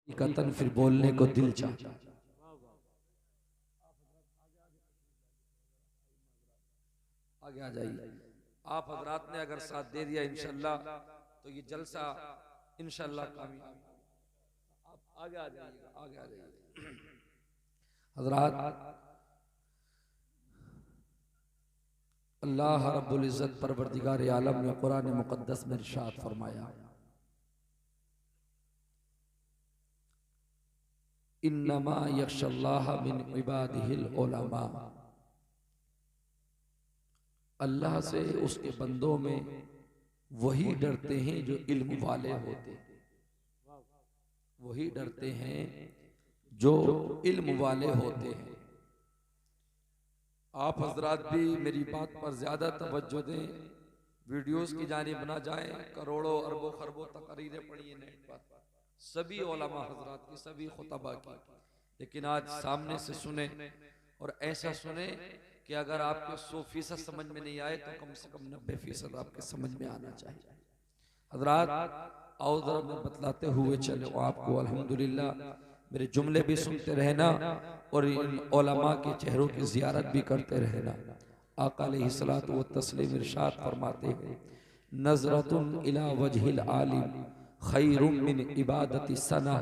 हकीकतन फिर बोलने को दिल चाहता। आगे आ जाइए। आप हजरात ने अगर साथ दे दिया इंशाल्लाह तो ये जलसा इंशाल्लाह कामयाब। आप आगे आ जाइएगा, आगे आ जाइए हजरात। अल्लाह रब्बुल इज्जत परवरदिगार आलम ने कुरान मुकद्दस में इरशाद फरमाया, इन्नमा यख्शल्लाह मिन इबादिहिल उलमा। अल्लाह से उसके बंदों में वही डरते हैं जो इल्म वाले होते हैं, वही डरते हैं जो इल्म वाले होते हैं। आप हजरात भी मेरी बात पर ज्यादा तवज्जो दें, वीडियोस की जानिब ना जाएं। करोड़ों अरबों खरबों तकरीरें पढ़ी हैं नेट पर, सभी उलमा हजरात की, सभी खुतबा की, लेकिन आज सामने से सुने और ऐसा सुने कि अगर आपके 100% समझ में नहीं आए तो कम से कम 90% आपके समझ में आना चाहिए। हजरात आओ जरा मैं बतलाते हुए चले आपको। अल्हम्दुलिल्लाह मेरे जुमले भी सुनते रहना और इन उलमा के चेहरों की जियारत भी करते रहना। आका अलैहिस्सलातु व तस्लीम इरशाद फरमाते हैं, नज़रतुन इला वजहिल आलिम खैरुम मिन इबादति सना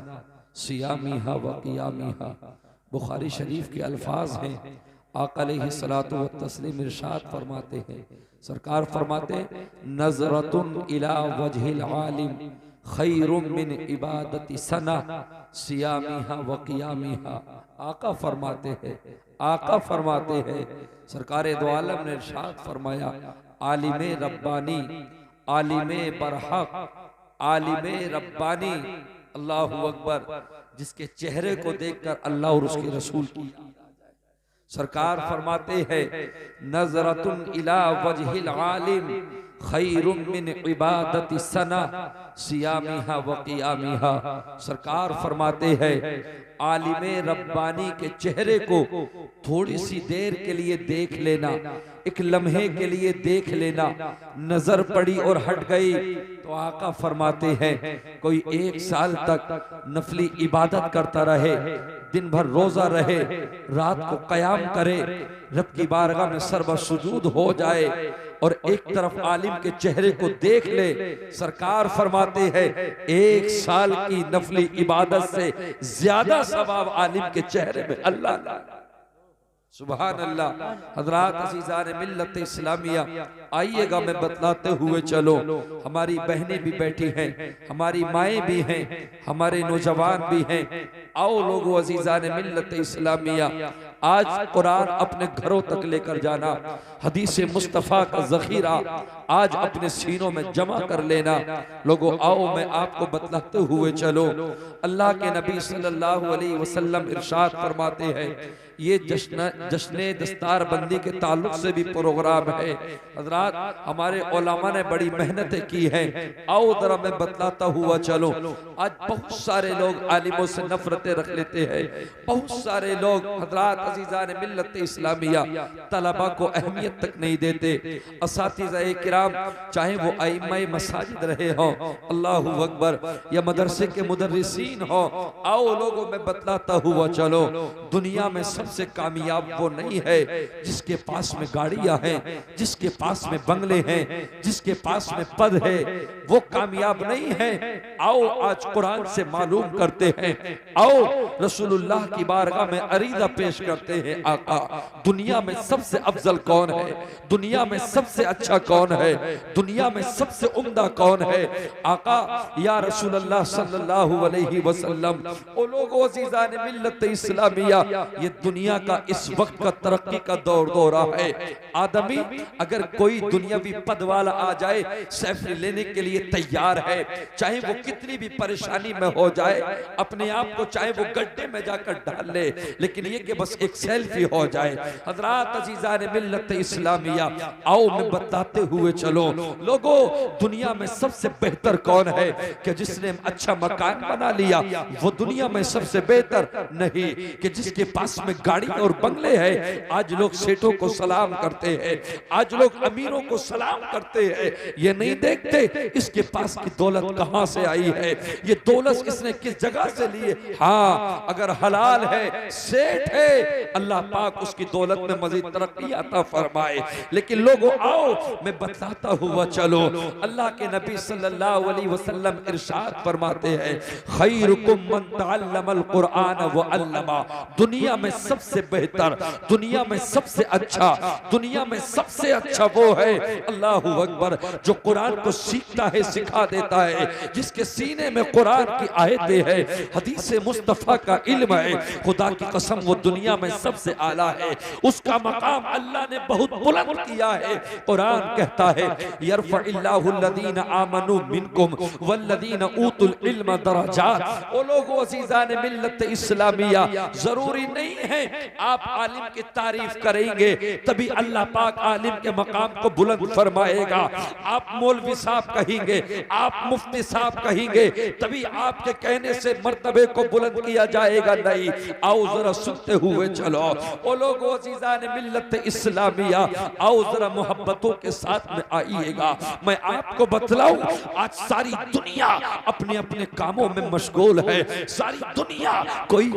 सियामिहा व क़ियामिहा। बुखारी शरीफ के अल्फाज हैं। आका अलैहिस्सलातु व तस्लीम इरशाद फरमाते हैं, सरकार फरमाते हैं, नज़रतुन इला वजहिल आलिम खैरुम मिन इबादति सना सियामिहा व क़ियामिहा। आका फरमाते हैं, आका फरमाते हैं, सरकार दो आलम ने इरशाद फरमाया, आलिमे रब्बानी, आलिमे बरहक, आलिमे रब्बानी, अल्लाहु अकबर, जिसके चेहरे को देखकर अल्लाह और उसके रसूल की सरकार फरमाते हैं, नज़रतुन इला वजहिल आलिम खैरुम मिन इबादति सना सियामिहा व क़ियामिहा। सरकार फरमाते हैं, आलिमे रब्बानी के चेहरे को थोड़ी सी देर के लिए देख लेना, एक लम्हे के लिए देख लेना, नजर पड़ी और हट गई तो आका फरमाते हैं कोई 1 साल तक नफली इबादत करता रहे, दिन भर रोजा रहे, रात को कयाम करे, रब की बारगाह में सर्व सुजूद हो जाए और एक तरफ आलिम के चेहरे को देख ले, सरकार फरमाते हैं 1 साल की नफली इबादत से ज्यादा सवाब आलिम के चेहरे में अल्लाह। सुभान अल्लाह। हजरात अज़ीज़ान मिल्लत इस्लामिया, आइएगा मैं बतलाते हुए चलो। हमारी बहनें भी बैठी हैं, हमारी माएँ भी हैं, हमारे नौजवान भी हैं। आओ लोगों अज़ीज़ान मिल्लत इस्लामिया, आज कुरान अपने घरों तक लेकर जाना, हदीस मुस्तफ़ा का ज़ख़ीरा आज अपने सीनों में जमा कर लेना। लोगों आओ मैं आपको बतलाते हुए चलो। अल्लाह के नबी सल्लल्लाहु अलैहि वसल्लम इरशाद फरमाते हैं, ये जश्न दस्तार बंदी के ताल्लुक से भी प्रोग्राम है। हजरात हमारे उलमा ने बड़ी मेहनतें की हैं। आओ जरा मैं बतलाता हुआ चलो। आज बहुत सारे लोग आलिमों से नफरतें रख लेते हैं, बहुत सारे लोग हजरात अज़ीज़ान मिल्लत इस्लामिया तलबा को अहमियत तक नहीं देते। असातिज़ाए किराम चाहे वो आइम्माए मसाजिद रहे हों, अल्लाहु अकबर, या मदरसे के मुदर्रिसीन हो, आओ लोगों में बतलाता हुआ चलो। दुनिया में सबसे कामयाब वो नहीं है जिसके पास में गाड़ियां हैं, जिसके पास में बंगले हैं, जिसके पास में पद है, वो कामयाब नहीं है। आओ आज कुरान से मालूम करते हैं, आओ रसूलुल्लाह की बारगाह में अरीदा पेश करते हैं, आका दुनिया में सबसे अफजल कौन है, दुनिया में सबसे अच्छा कौन है, दुनिया में सबसे उम्दा कौन है। आका या रसूलुल्लाह सल्लल्लाहु अलैहि वसल्लम। ओ लोगों अज़ीज़ान मिल्लत इस्लामिया, ये दुनिया का इस वक्त का तरक्की का दौरा है। आदमी अगर कोई दुनियावी पद वाला आ जाए, सेल्फी लेने के लिए तैयार है, चाहे वो कितनी भी परेशानी में हो जाए, अपने आप को चाहे वो गड्ढे में जाकर डाल ले, लेकिन ये कि बस एक सेल्फी हो जाए। हजरात अज़ीज़ान मिल्लत इस्लामिया, आओ मैं बताते हुए चलो। लोगों दुनिया में सबसे बेहतर कौन है कि जिसने अच्छा मकान बना लिया, वो दुनिया में सबसे बेहतर नहीं कि जिसके पास में गाड़ी और बंगले हैं, आज लोग सेठों को सलाम करते हैं, आज लोग अमीरों को सलाम करते हैं। ये नहीं देखते इसके पास की दौलत कहां से आई है, ये दौलत इसने किस जगह से ली है। हाँ, अगर हलाल है, सेठ है, अल्लाह पाक उसकी दौलत में मजीद तरक्की अता फरमाए। लेकिन लोगों आओ मैं बताता हुआ चलो, अल्लाह के नबी सल्लल्लाहु अलैहि वसल्लम इरशाद फरमाते हैं, खैरुकुम मन तअल्लमल कुरान व अल्लमा। दुनिया में सबसे बेहतर, दुनिया में सबसे अच्छा, दुनिया में सबसे अच्छा वो है, अल्लाहु अकबर, जो कुरान को सीखता है, सिखा देता है, जिसके सीने में कुरान की आयतें हैं, हदीस मुस्तफा का इल्म है। खुदा की कसम वो दुनिया में सबसे आला है, उसका मकाम अल्लाह ने बहुत बुलंद किया है। कुरान कहता है, यरफ़इल्लाहु अल्लज़ीना आमनू मिनकुम वल्लज़ीना ऊतुल इल्म दरजात। ओ लोगो अज़ीज़ान मिल्लत इस्लामिया, जरूरी नहीं है आप आलिम की तारीफ करेंगे तभी अल्लाह पाक आलिम के मकाम को बुलंद फरमाएगा। आप मौलवी साहब कहेंगे, आप मुफ्ती साहब कहेंगे तभी आपके कहने से मर्तबे को बुलंद किया जाएगा, नहीं। आओ जरा सुनते हुए चलो, ओ लोगो अज़ीज़ान मिल्लत इस्लामिया, आओ जरा मोहब्बतों के साथ में आइएगा। मैं आपको बतलाऊं, आज सारी दुनिया अपने अपने कामों में मशगूल है, सारी दुनिया कोई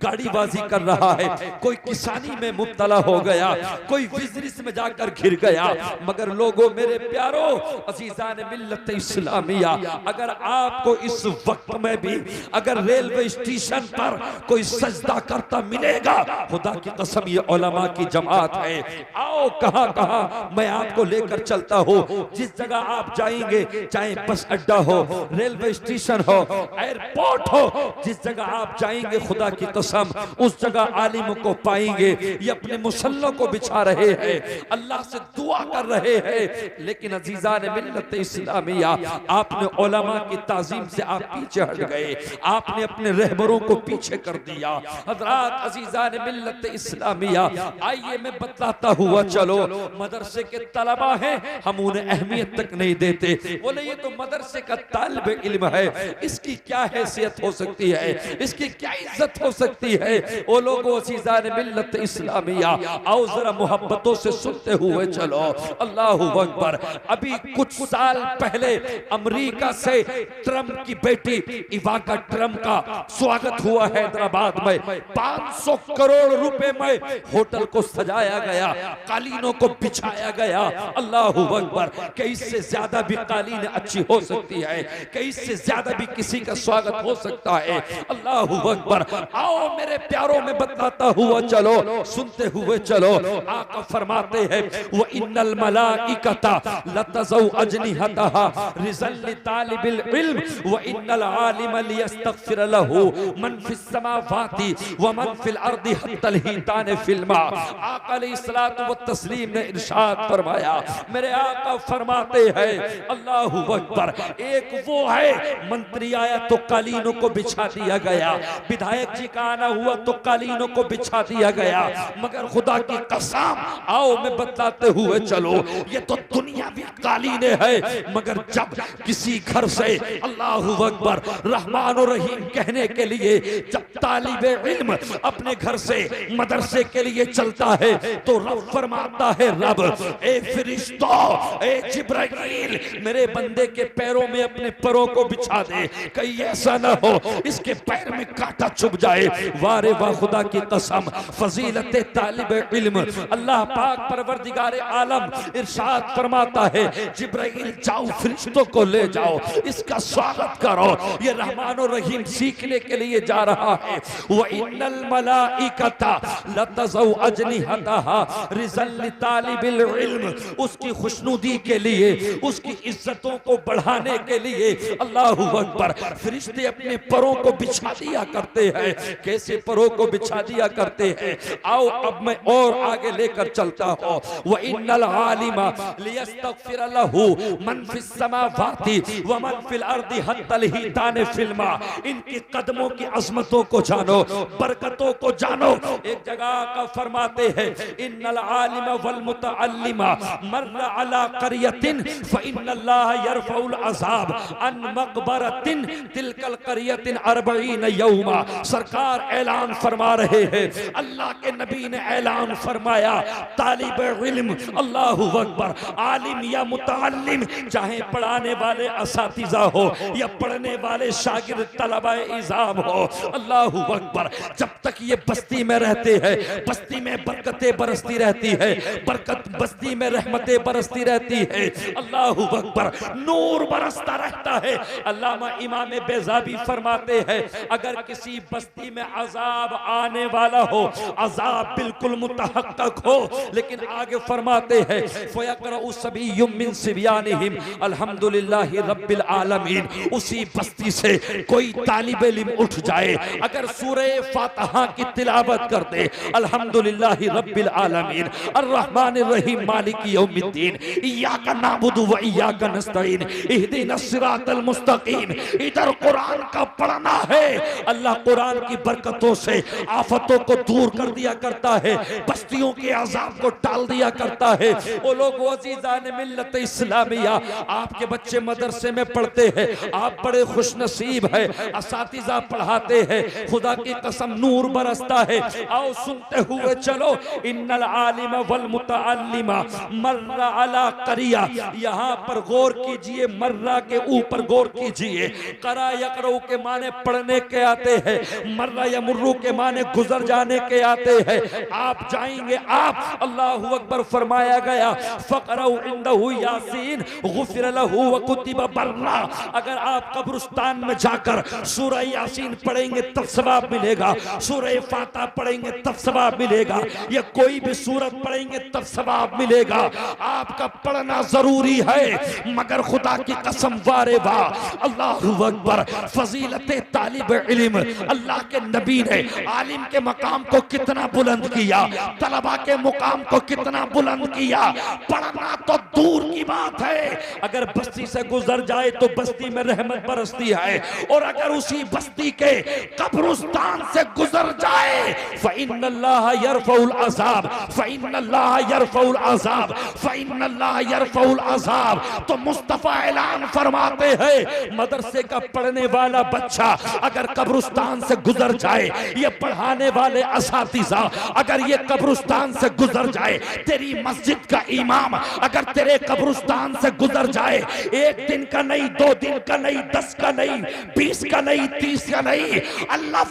गाड़ीबाजी कर रहा है, कोई किसानी में मुब्तला हो गया, कोई बिजनेस में जाकर घिर गया। मगर लोगों, मेरे प्यारो अज़ीज़ान मिल्लत इस्लामिया, अगर आपको इस वक्त में भी अगर रेलवे स्टेशन पर कोई सजदा करता मिलेगा, खुदा की कसम ये उलमा की जमात है। आओ कहां कहां मैं आपको लेकर चलता हूं, जिस जगह आप जाएंगे, चाहे बस अड्डा हो, रेलवे स्टेशन हो, एयरपोर्ट हो, जिस जगह आप जाएंगे, खुदा की कसम उस जगह आलिमों को पाएंगे। ये अपने मुसल्लों को बिछा रहे हैं, अल्लाह से दुआ कर रहे हैं। लेकिन अज़ीज़ान मिल्लत इस्लामिया, आपने उलमा की ताज़ीम से आप पीछे हट गए, आपने अपने रहबरों को पीछे कर दिया। हज़रात अज़ीज़ान मिल्लत इस्लामिया, आइए मैं बताता हुआ चलो, मदरसे के तलबा हैं, हम उन्हें अहमियत तक नहीं देते। बोले ये तो मदरसे का तालिब इल्म है, इसकी क्या हैसियत हो सकती है, इसकी क्या इज्जत हो सकती है। ओ लोगों अज़ीज़ान मिल्लत इस्लामिया, आओ जरा मोहब्बतों से सुनते हुए चलो, अल्लाहु अकबर। अभी कुछ साल पहले अमेरिका से ट्रम्प की बेटी इवांका ट्रम्प का स्वागत हुआ हैदराबाद में। 500 करोड़ रुपए में होटल को सजाया गया, कालीनों को बिछाया गया। अल्लाहु अकबर, कि इससे ज्यादा भी कालीन अच्छी हो सकती है, कि इससे ज्यादा भी किसी का स्वागत हो सकता है। अल्लाहु अकबर। आओ मेरे प्यारों में बताता हुआ चलो, सुनते हुए चलो। आका फरमाते हैं, वो इन्नल मलाइकता लतज़उ अजनिहतहा रिज़ल लितालिबिल इल्म व इन्नल आलिम लियस्तग़फिर लहू मन फिस समावाति व मन फिल अर्दि हत्तल हितान फिल मा। आका अलैहिस्सलातु व तस्लीम ने इरशाद फरमाया, मेरे आका फरमाते हैं, अल्लाहु अकबर, एक वो है मंत्री आया तो कालीनों को बिछा दिया गया, विधायक जी का आना हुआ तो कालीनों को बिछा दिया गया। मगर खुदा की कसम, आओ मैं बताते हुए चलो, ये तो दुनियावी कालीने है। मगर जब किसी घर से अल्लाहु अकबर रहमान और रहीम कहने के लिए जब तालिबे इल्म अपने घर से मदरसे के लिए चलता है तो रब फरमाता है, रब ए फरिश्तों, ए जिब्राइल, मेरे बंदे के पैरों में अपने पैरों को बिछा दे, कहीं ऐसा ना हो इसके पैर में कांटा चुभ जाए। वारे वाह, खुदा की कसम, फजीलत तालिब इल्म। अल्लाह पाक परवरदिगार आलम इरशाद फरमाता है, जिब्राइल जाओ फरिश्तों को ले जाओ, इसका स्वागत करो, ये रहमान और रहीम सीखने के लिए जा रहा है। व इन्नल मलाइकता लतज़उ अजनिहतहा रिज़ल लितालिबिल इल्म, उसकी खुशनुदी के लिए, उसकी इज्जतों को बढ़ाने के लिए अल्लाहु अकबर फरिश्ते अपने परों को बिछा दिया करते हैं। कैसे परों को बिछा दिया करते हैं, आओ अब मैं और आगे लेकर चलता हूं। व इन्नल आलिमा लियस्तग़फिर लहू मन फिस समावाति व मन फिल अर्दि हत्तल हितान फिल मा। इनके कदमों की अज़मतों को जानो, बरकतों को जानो। एक जगह का फरमाते हैं, इन्नल आलिमा वल मुतअल्लिमा मर्रा अला क़रियतिन फ इन्नल्लाह यरफ़उल अज़ाब अन मक़बरतिन तिलकल क़रियतिन 40 यौमा। सरकार ऐलान फरमा रहे रहे हैं। अल्लाह के नबी ने ऐलान फरमाया, तालिब इल्म, अल्लाहु अकबर, आलिम या मुतअल्लिम, चाहे पढ़ाने वाले असातिज़ा हो या पढ़ने वाले शागिर्द तलबा इज़ाम हो, अल्लाहु अकबर, जब तक ये बस्ती में रहते हैं, बस्ती में बरकतें बरसती रहती है, बरकत बस्ती में रहमतें बरसती रहती है, अल्लाहु अकबर, नूर बरसता रहता है। अल्लामा इमाम बेज़ाबी फरमाते हैं, अगर किसी बस्ती में अजाब आने वाला हो, अजाब बिल्कुल मुतहक्कक हो, लेकिन आगे फरमाते हैं, फयक़रउ सबिय्युम मिन सिब्यानिहिम अल्हम्दुलिल्लाहि रब्बिल आलमीन, उसी बस्ती से कोई तालिब इल्म उठ जाए, अगर सूरह फातिहा की तिलावत कर दे, अल्हम्दुलिल्लाहि रब्बिल आलमीन अर्रहमानिर रहीम मालिकी यौमिद्दीन इय्याका नअबुदु व इय्याका नस्तईन इहदिनस सिरातल मुस्तकीम, इधर कुरान का पढ़ना है, अल्लाह कुरान की बरकतों से आफतों को दूर कर दिया करता है, बस्तियों के अजाब को टाल दिया करता है। वो लोग अज़ीज़ान मिल्लत इस्लामिया, आपके बच्चे मदरसे में पढ़ते हैं, आप बड़े खुशनसीब है, असातिज़ा पढ़ाते हैं, खुदा की कसम नूर बरसता है। आओ सुनते हुए चलो, इन्नल आलिम वल मुतअल्लिमा मर्रा अला करिया, यहाँ पर गौर कीजिए, मर्रा के ऊपर गौर कीजिए। करा यकरऊ के माने पढ़ने के आते हैं, मर्रा यमुर्रू के माने गुजर जाने के आते हैं। आप जाएंगे, आप अल्लाहु अकबर फरमाया गया, फक़रऊ इंदहु यासीन गुफ़िर लहू व कुतिबा बर्रा, अगर आप कब्रिस्तान में जाकर सूरह यासीन पढ़ेंगे तब सवाब मिलेगा, सूरह फातिहा पढ़ेंगे तब सवाब मिलेगा, या कोई भी सूरत पढ़ेंगे तब सवाब मिलेगा। आपका पढ़ना जरूरी है, मगर खुदा की कसम वारे वाह, अल्लाहु अकबर, फजीलत तालिब इल्म, अल्लाह के नबी ने आलिम के मकाम को कितना बुलंद किया, तलबा के मुकाम को कितना बुलंद किया। पढ़ना तो दूर की बात है, अगर बस्ती से गुजर जाए तो बस्ती में रहमत बरसती है, और अगर उसी बस्ती के कब्रिस्तान से गुजर जाए, फ़इन्नल्लाह यरफ़उल अज़ाब, फ़इन्नल्लाह यरफ़उल अज़ाब, फ़इन्नल्लाह यरफ़उल अज़ाब, तो मुस्तफ़ा ऐलान फरमाते हैं, मदरसे का पढ़ने वाला बच्चा अगर कब्रिस्तान से गुजर जाए, ये पढ़ाने वाले असातिज़ा अगर ये कब्रिस्तान से गुजर जाए, तेरी मस्जिद का इमाम अगर तेरे कब्रिस्तान से गुजर जाए, एक दिन का नहीं, 2 दिन का नहीं, 10 का नहीं, 20 का नहीं, 30 का नहीं, अल्लाह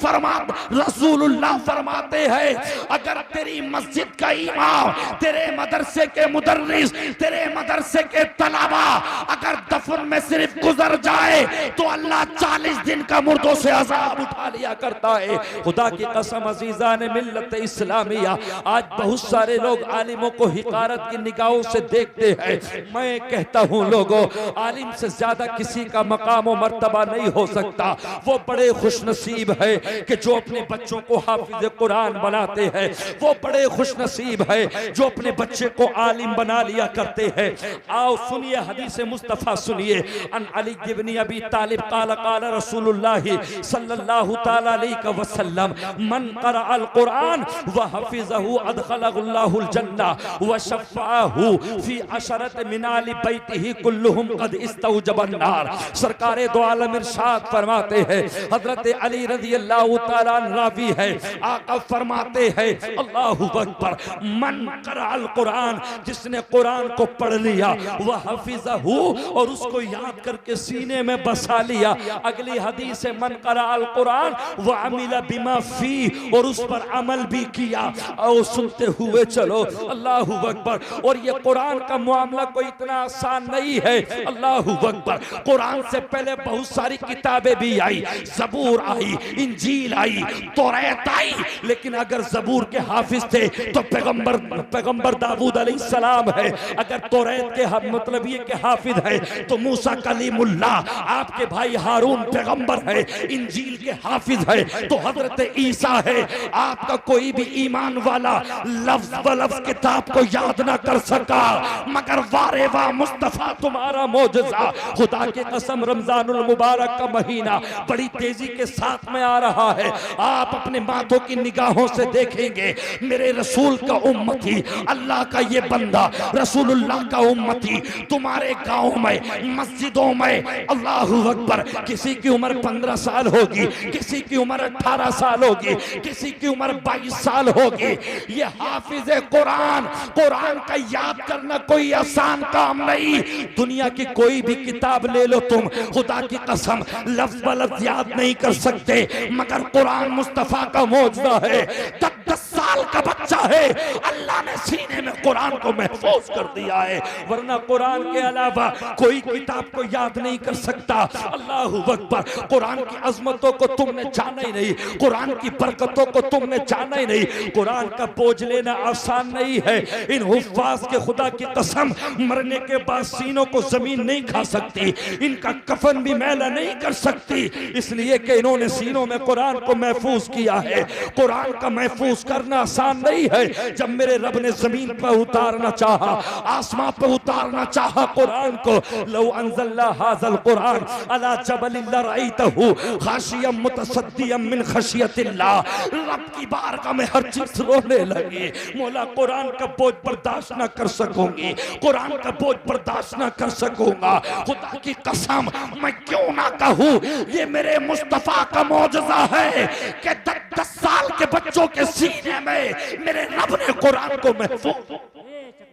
रसूलुल्लाह फरमाते हैं, अगर तेरी मस्जिद का इमाम, तेरे मदरसे के मुदर्रिस, तेरे मदरसे के तलबा अगर दफन में सिर्फ गुजर जाए, तो अल्लाह 40 दिन का मुर्दों से अजाब उठा लिया करता है। खुदा की कसम अज़ीज़ान मिल्लत इस्लामिया, आज बहुत सारे लोग आलिमों को हिकारत की निगाहों से देखते हैं। मैं कहता हूँ लोगों, आलिम से ज्यादा किसी का मकाम और मर्तबा नहीं हो सकता। वो बड़े खुशनसीब है कि जो अपने बच्चों को हाफिज कुरान बनाते हैं, वो बड़े खुशनसीब है जो अपने बच्चे को आलिम बना लिया करते हैं। आओ सुनिए हदीस मुस्तफ़ा सुनिए, अन अली इब्न अबी तालिब क़ाल क़ाल रसूलुल्लाह सल्लल्लाहु तआला अलैहि वसल्लम, मन क़रा अल कुरान व हफ़िज़हु अदख़लहुल्लाहुल जन्नह व शफ़अहु फी अशरत मिन आलि बैतिही कुल्लुहुम क़द इस्तौजबन नार। सरकारे दो आलम इरशाद फरमाते हैं, हज़रत अली रज़ियल्लाहु तआला अन्हु रावी है, आका फरमाते हैं, अल्लाहु अकबर, मन क़रा अल कुरान, जिसने कुरान को पढ़ लिया, वह हफ़िज़हु, और उसको याद करके सीने में बसा लिया। अगली हदीस है, मन क़रा अल कुरान व अमिला बिमा फी, और उस पर अमल भी किया। और सुनते हुए चलो, अल्लाहु अकबर। और ये कुरान का मामला कोई इतना आसान नहीं है, अल्लाहु अकबर। कुरान से पहले बहुत सारी किताबें भी आई, ज़बूर आई, इंजील आई, तौरात आई, लेकिन अगर ज़बूर के हाफिज थे तो पैगंबर दाऊद अलैहिस्सलाम है, अगर तौरात के मतलब ये के हाफिज है तो मूसा कलीमुल्लाह आपके भाई हारून पैगंबर है, इंजील के हाफिज है तो हजरत ईसा है। आपका कोई भी ईमान वाला लफ्ज ब लफ्ज किताब को याद ना कर सका, मगर वारे वाह मुस्तफा तुम्हारा मौजज़ा। खुदा की कसम, रमजानुल मुबारक का महीना बड़ी तेजी के साथ में आ रहा है। आप अपने माथों की निगाह निगाहों से देखेंगे मेरे रसूल का उम्मती, अल्लाह का ये बंदा, रसूलुल्लाह का उम्मती तुम्हारे गांव में, मस्जिदों में, अल्लाहु अकबर, किसी की उम्र 15 साल होगी, किसी की उम्र 18 साल होगी, किसी की उम्र 22 साल होगी। ये हाफिज कुरान, कुरान का याद करना कोई आसान काम नहीं। दुनिया की कोई भी किताब ले लो तुम, खुदा की कसम लफ्ज ब लफ्ज याद नहीं कर सकते, मगर कुरान मुस्तफा का मौजज़ा है। 10 साल का बच्चा है, अल्लाह ने सीने में कुरान को महफूज कर दिया है, वरना कुरान के अलावा कोई किताब को याद नहीं कर सकता। अल्लाहु अकबर, कुरान की अजमतों को तुमने जाना ही नहीं, कुरान की बरकतों को तुमने जाना ही नहीं। कुरान का बोझ लेना आसान नहीं है। इन हुफ्फाज के खुदा की कसम मरने के बाद सीनों को जमीन नहीं खा सकती, इनका कफन भी मैला नहीं कर सकती, इसलिए कि इन्होंने सीनों में कुरान को महफूज किया है। कुरान का महफूज करना आसान नहीं है। जब मेरे रब ने जमीन पर उतारना चाहा, आसमां पर उतारना चाहा कुरान को, लौ अंज़लना हाज़ल कुरान अला जबलिन लरअयतहु खाशियम मुतसद्दियम मिन खशियतिल्लाह। रब की बारगाह में हर चीज रोने लगी, मौला कुरान का बोझ बर्दाश्त ना कर सकूंगी, कुरान का बोझ बर्दाश्त ना कर सकूंगा। खुदा की कसम मैं क्यों ना कहूं, ये मेरे मुस्तफा का मौजज़ा है कि 10 साल के बच्चों के सीने में मेरे रब ने कुरान को महफूज।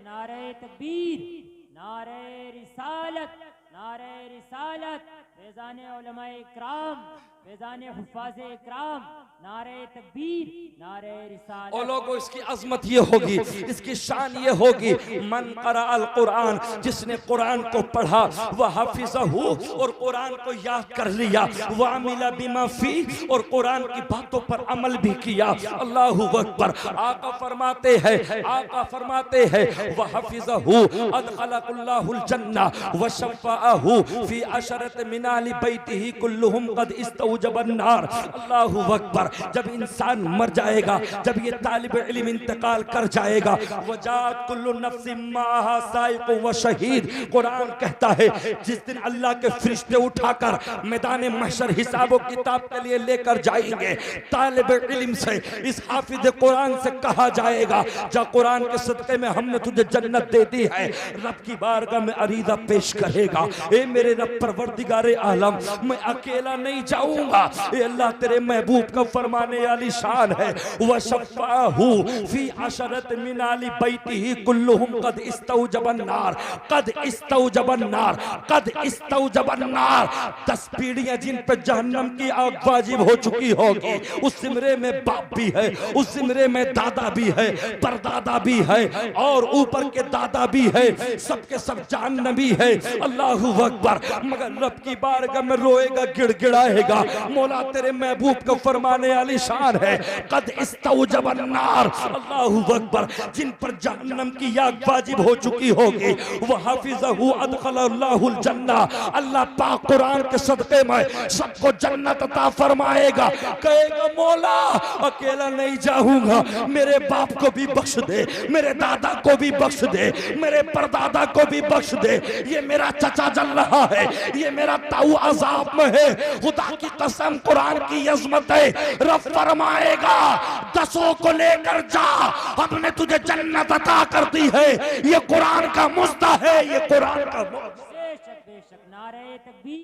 नारे तकबीर, नारे रिसालत, नारे रिसालत, फैज़ाने उलमाए इकराम, फैज़ाने हुफ़ाज़े इकराम, नारे तकबीर, नारे रिसालत। और लोगों इसकी अजमत ये होगी, इसकी शान ये होगी, मन क़रा अल कुरान, जिसने कुरान को पढ़ा, वह हाफिज़हु, और कुरान को याद कर लिया, वह अमिला बिमा फी, और कुरान की बातों पर अमल भी किया। अल्लाहु अकबर। आका फरमाते हैं, आका फरमाते हैं, वह हाफिज़हु अदखलहुल्लाहुल जन्ना व शफ़अहु फी अशरत मिन आलि बैतिही कुल्लुहुम क़द इस्तौजबन नार। अल्लाहु अकबर। जब इंसान मर जाएगा, जब ये तालिब इल्म इंतकाल कर जाएगा, वजात कुल्लु नफ्सिम माहा साइक़ व शहीद, कुरान कहता है जिस दिन अल्लाह के फरिश्ते उठाकर मैदान महशर हिसाब व किताब के लिए लेकर जाएंगे, तालिब इल्म से, इस हाफिज कुरान से कहा जाएगा, जा कुरान के सदक़े में हमने तुझे जन्नत दे दी है। रब की बारगाह में अरीदा पेश करेगा, ए मेरे रब परवरदिगारे आलम, मैं अकेला नहीं जाऊंगा, ए अल्लाह तेरे महबूब का फरमाने वाली शान है, वह शफ़अहु फी अशरत मिन आलि बैतिही कुल्लुहुम क़द इस्तौजबन नार, क़द इस्तौजबन नार, क़द इस्तौजबन नार। 10 पीढ़ियां जिन पर जहन्नम की आग वाजिब हो चुकी होगी, उस सिमरे में बाप भी है, उस सिमरे में दादा भी है, परदादा भी है, और ऊपर के दादा भी है, सबके सब जहन्नमी है। अल्लाहु अकबर। मगर रब की बारगाह में रोएगा, गिड़गिड़ाएगा, मौला तेरे महबूब का फरमाने वाली शान है, कद इस्तौजबन नार। अल्लाहु अकबर। जिन पर जहन्नम की आग वाजिब हो चुकी होगी, वह हाफिज़हु अदखलहुल्लाहुल जन्ना, अल्लाह पाक कुरान के सदक़े में सबको जन्नत अता फरमाएगा। कहेगा मौला अकेला नहीं जाऊंगा, मेरे बाप को भी बख्श दे, मेरे दादा को भी बख्श दे, मेरे परदादा को भी बख्श दे, ये मेरा चचा जल रहा है, ये मेरा ताऊ अजाब में है। खुदा की कसम कुरान की अज़मत है, रब फरमाएगा 10 को लेकर जा, हमने तुझे जन्नत अता कर दी है। ये कुरान का मुज़्दा है, ये कुरान का मुज़्दा। बेशक बेशक, नारे तकबीर।